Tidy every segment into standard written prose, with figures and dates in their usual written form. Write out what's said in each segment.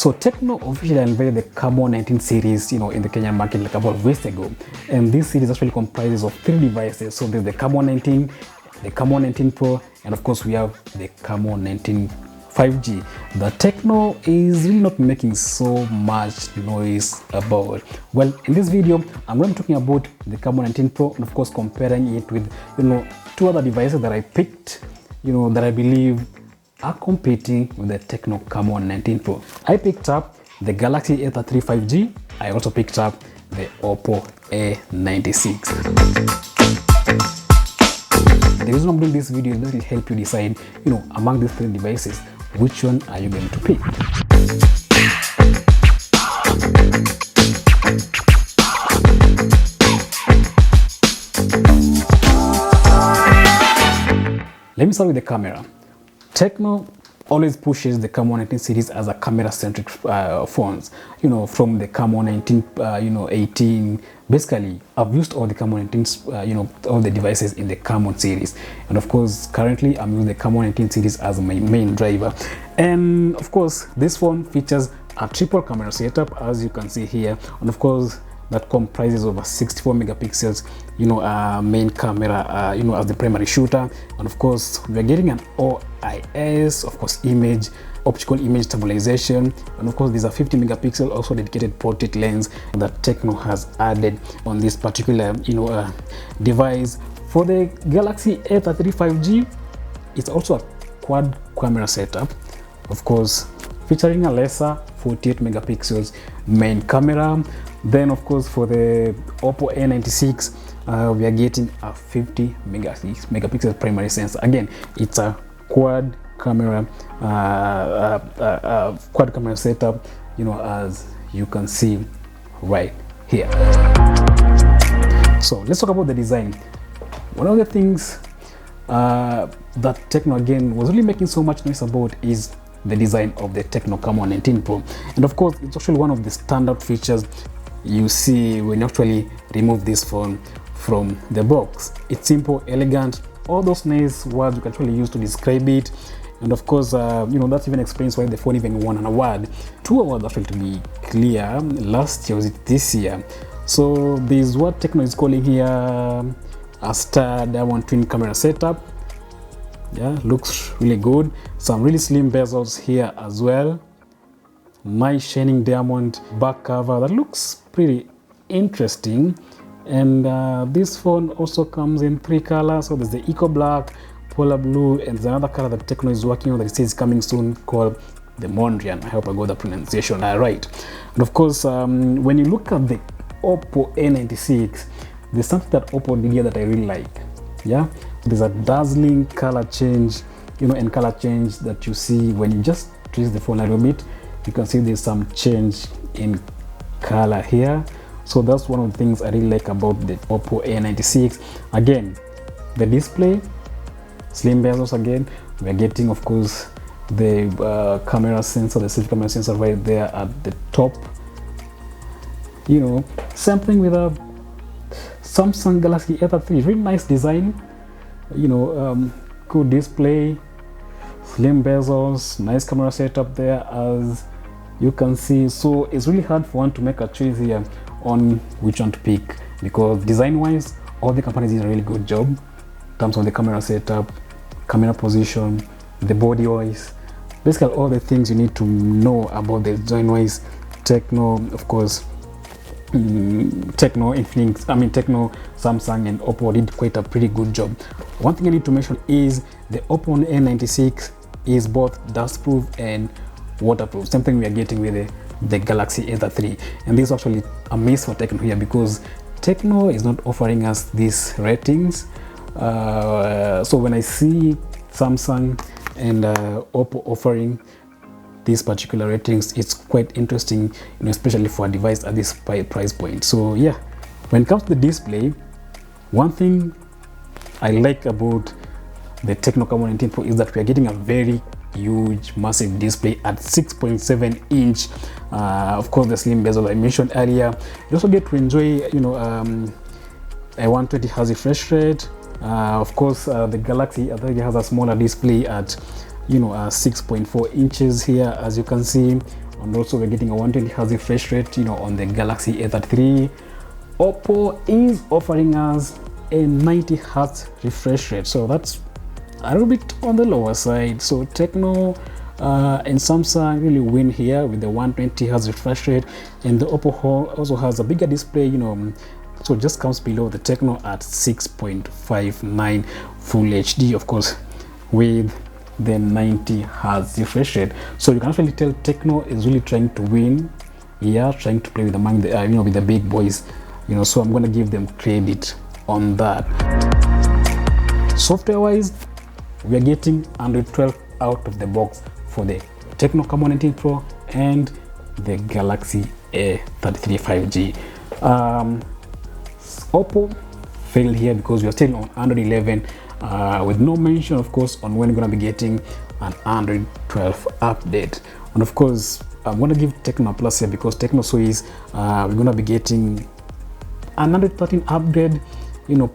So TECNO officially unveiled the Camon 19 series, in the Kenyan market like a couple of weeks ago. And this series actually comprises of 3 devices. So there's the Camon 19, the Camon 19 Pro, and of course we have the Camon 19 5G that TECNO is really not making so much noise about. Well, in this video, I'm going to be talking about the Camon 19 Pro and of course comparing it with, 2 other devices that I picked, that I believe are competing with the TECNO Camon 19 Pro. I picked up the Galaxy A33 5G. I also picked up the OPPO A96. The reason I'm doing this video is that it will help you decide, among these 3 devices, which one are you going to pick? Let me start with the camera. TECNO always pushes the Camon 19 series as a camera-centric phones. From the Camon 19, 18. Basically, I've used all the Camon 19s, all the devices in the Camon series, and of course, currently I'm using the Camon 19 series as my main driver. And of course, this phone features a triple camera setup, as you can see here, and of course, that comprises of a 64 megapixels, main camera, as the primary shooter, and of course, we are getting an OIS, of course, optical image stabilization, and of course there's a 50 megapixel also dedicated portrait lens that TECNO has added on this particular device. For the Galaxy A33 5G, it's also a quad camera setup, of course featuring a lesser 48 megapixels main camera. Then of course for the OPPO A96, we are getting a 50 megapixel primary sensor. Again, it's a quad camera setup, as you can see right here. So let's talk about the design. One of the things that TECNO again was really making so much noise about is the design of the TECNO Camon 19 Pro, and of course it's actually one of the standout features you see when you actually remove this phone from the box. It's simple, elegant, all those nice words you can actually use to describe it. And of course, that even explains why the phone even won an award. 2 awards actually, to be clear. Last year, was it this year? So this is what TECNO is calling here a star diamond twin camera setup. Yeah, looks really good. Some really slim bezels here as well. Nice shining diamond back cover that looks pretty interesting. And this phone also comes in 3 colors. So there's the Eco Black, Polar Blue, and there's another color that TECNO is working on that it says coming soon called the Mondrian. I hope I got the pronunciation right. And of course, when you look at the OPPO A96, there's something that OPPO did here that I really like. Yeah, there's a dazzling color change, and color change that you see when you just twist the phone a little bit. You can see there's some change in color here. So that's one of the things I really like about the OPPO A96. Again, the display, slim bezels again. We're getting, of course, the camera sensor, the selfie camera sensor right there at the top. Something with a Samsung Galaxy A33, really nice design. Good display, slim bezels, nice camera setup there, as you can see. So it's really hard for one to make a choice here on which one to pick, because design wise all the companies did a really good job in terms of the camera setup, camera position, the body wise, basically all the things you need to know about the design wise. TECNO, of course, TECNO, Samsung and OPPO did quite a pretty good job. One thing I need to mention is the OPPO A96 is both dustproof and waterproof, same thing we are getting with the Galaxy A33. And this is actually a miss for TECNO here, because TECNO is not offering us these ratings. So when I see Samsung and OPPO offering these particular ratings, it's quite interesting, especially for a device at this price point. So yeah, when it comes to the display, one thing I like about the TECNO Camon 19 Pro is that we are getting a very huge, massive display at 6.7 inch. Of course, the slim bezel I mentioned earlier. You also get to enjoy, a 120 Hz refresh rate. Of course, the Galaxy I think it has a smaller display at 6.4 inches here, as you can see. and also we're getting a 120 Hz refresh rate, on the Galaxy A33. OPPO is offering us a 90 Hz refresh rate, so that's a little bit on the lower side. So TECNO and Samsung really win here with the 120 Hz refresh rate, and the OPPO also has a bigger display, so it just comes below the TECNO at 6.59 full HD, of course, with the 90 Hz refresh rate. So you can actually tell TECNO is really trying to win here, trying to play with among the with the big boys, so I'm going to give them credit on that. Software wise, we are getting Android 12 out of the box for the TECNO Camon 19 Pro and the Galaxy A33 5G. OPPO failed here because we are still on Android 11 with no mention, of course, on when we're going to be getting an Android 12 update. And of course, I'm going to give TECNO a plus here because TECNO says we're going to be getting an Android 13 upgrade,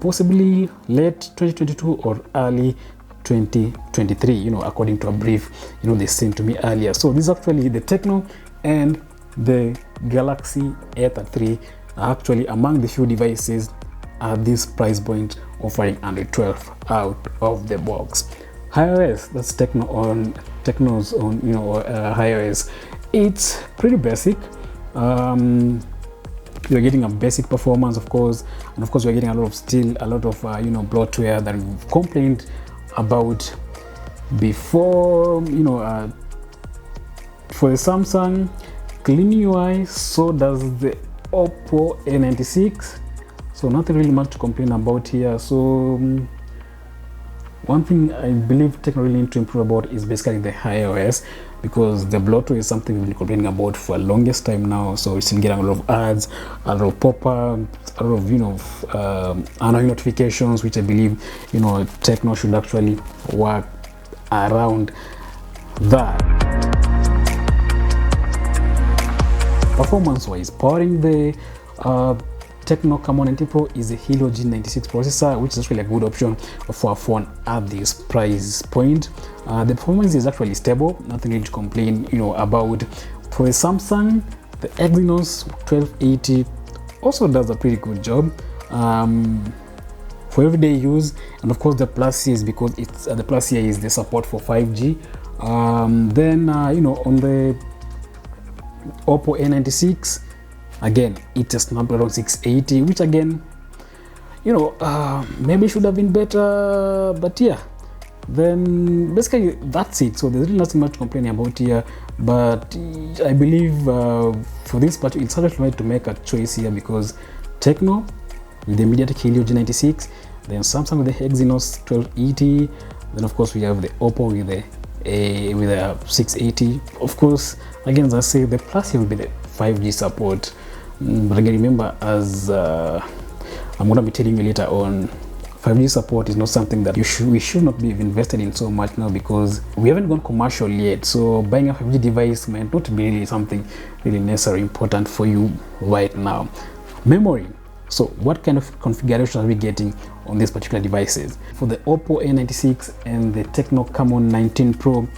possibly late 2022 or early 2023, according to a brief, they sent to me earlier. So this is actually the TECNO and the Galaxy A33 are actually among the few devices at this price point offering Android 12 out of the box. iOS, that's TECNO's own, iOS. It's pretty basic. You're getting a basic performance, of course, and of course we're getting a lot of bloatware that we've complained about before. For the Samsung, clean UI, so does the OPPO A96, so nothing really much to complain about here. So one thing I believe TECNO really need to improve about is basically the iOS, because the bloatware is something we've been complaining about for the longest time now. So it's been getting a lot of ads, a lot of pop-ups, a lot of annoying notifications, which I believe TECNO should actually work around that. Performance wise, powering the TECNO Camon 19 Pro is a Helio G96 processor, which is actually a good option for a phone at this price point. The performance is actually stable, nothing really to complain about. For the Samsung, the Exynos 1280 also does a pretty good job for everyday use, and of course the plus here is because it's the plus here is the support for 5G. Then on the OPPO A96, again, it's a Snapdragon 680, which again, maybe should have been better, but yeah, then basically that's it. So there's really nothing much to complain about here, but I believe for this part it's hard to make a choice here, because TECNO with the MediaTek Helio G96, then Samsung with the Exynos 1280, then of course we have the OPPO with the 680. Of course, again, as I say, the plus here will be the 5G support. But again, remember, as I'm going to be telling you later on, 5G support is not something that we should not be invested in so much now, because we haven't gone commercial yet. So buying a 5G device might not be really something really necessary important for you right now. Memory. So what kind of configuration are we getting on these particular devices? For the OPPO A96 and the TECNO Camon 19 Pro,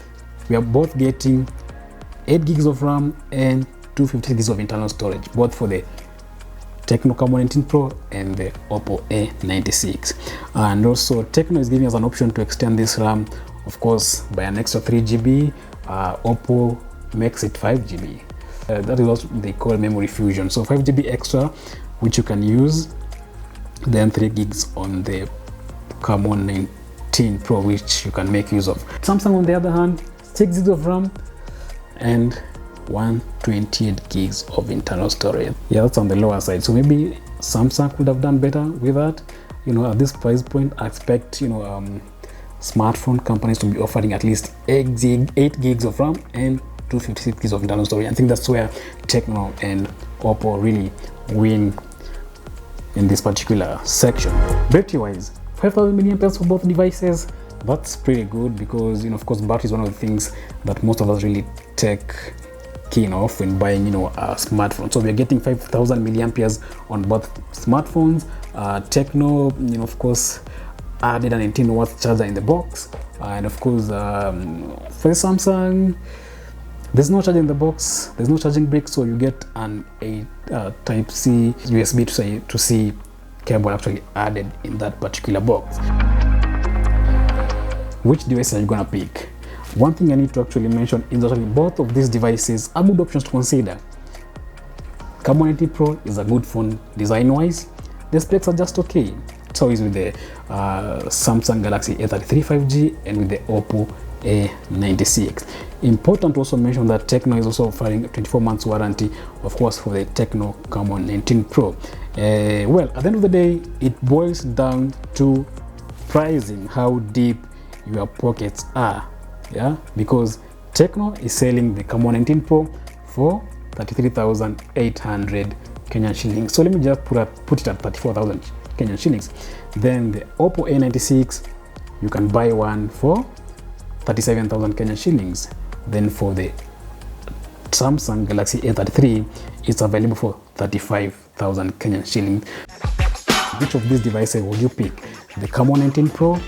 we are both getting 8 gigs of RAM and 256 gigs of internal storage, both for the TECNO Camon 19 Pro and the OPPO A96. And also TECNO is giving us an option to extend this RAM, of course, by an extra 3 GB. OPPO makes it 5 GB. That is what they call memory fusion. So 5 GB extra, which you can use, then 3 gigs on the Camon 19 Pro, which you can make use of. Samsung, on the other hand, 6 gigs of RAM and 128 gigs of internal storage. Yeah, that's on the lower side. So maybe Samsung could have done better with that. At this price point, I expect smartphone companies to be offering at least 8 gigs of RAM and 256 gigs of internal storage. I think that's where TECNO and OPPO really win in this particular section. Battery wise, 5000 mAh for both devices. That's pretty good, because of course battery is one of the things that most of us really take keen of when buying a smartphone. So we're getting 5000 mAh on both smartphones. TECNO of course added an 18-watt charger in the box, and of course for the Samsung, There's no charger in the box, there's no charging brick, so you get a type C USB to C cable actually added in that particular box. Which device are you gonna pick? One thing I need to actually mention is that both of these devices are good options to consider. Camon 19 Pro is a good phone design wise. The specs are just okay. So is with the Samsung Galaxy A33 5G and with the OPPO A96. Important to also mention that TECNO is also offering a 24 months warranty, of course, for the TECNO Camon 19 Pro. Well, at the end of the day, it boils down to pricing, how deep your pockets are. Yeah, because TECNO is selling the Camon 19 Pro for 33,800 Kenyan shillings. So let me just put it at 34,000 Kenyan shillings. Then the OPPO A96, you can buy one for 37,000 Kenyan shillings. Then for the Samsung Galaxy A33, it's available for 35,000 Kenyan shillings. Which of these devices will you pick? The Camon 19 Pro,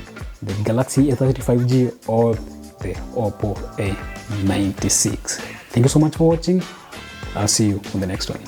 the Galaxy A33 5G, or the OPPO A96? Thank you so much for watching. I'll see you on the next one.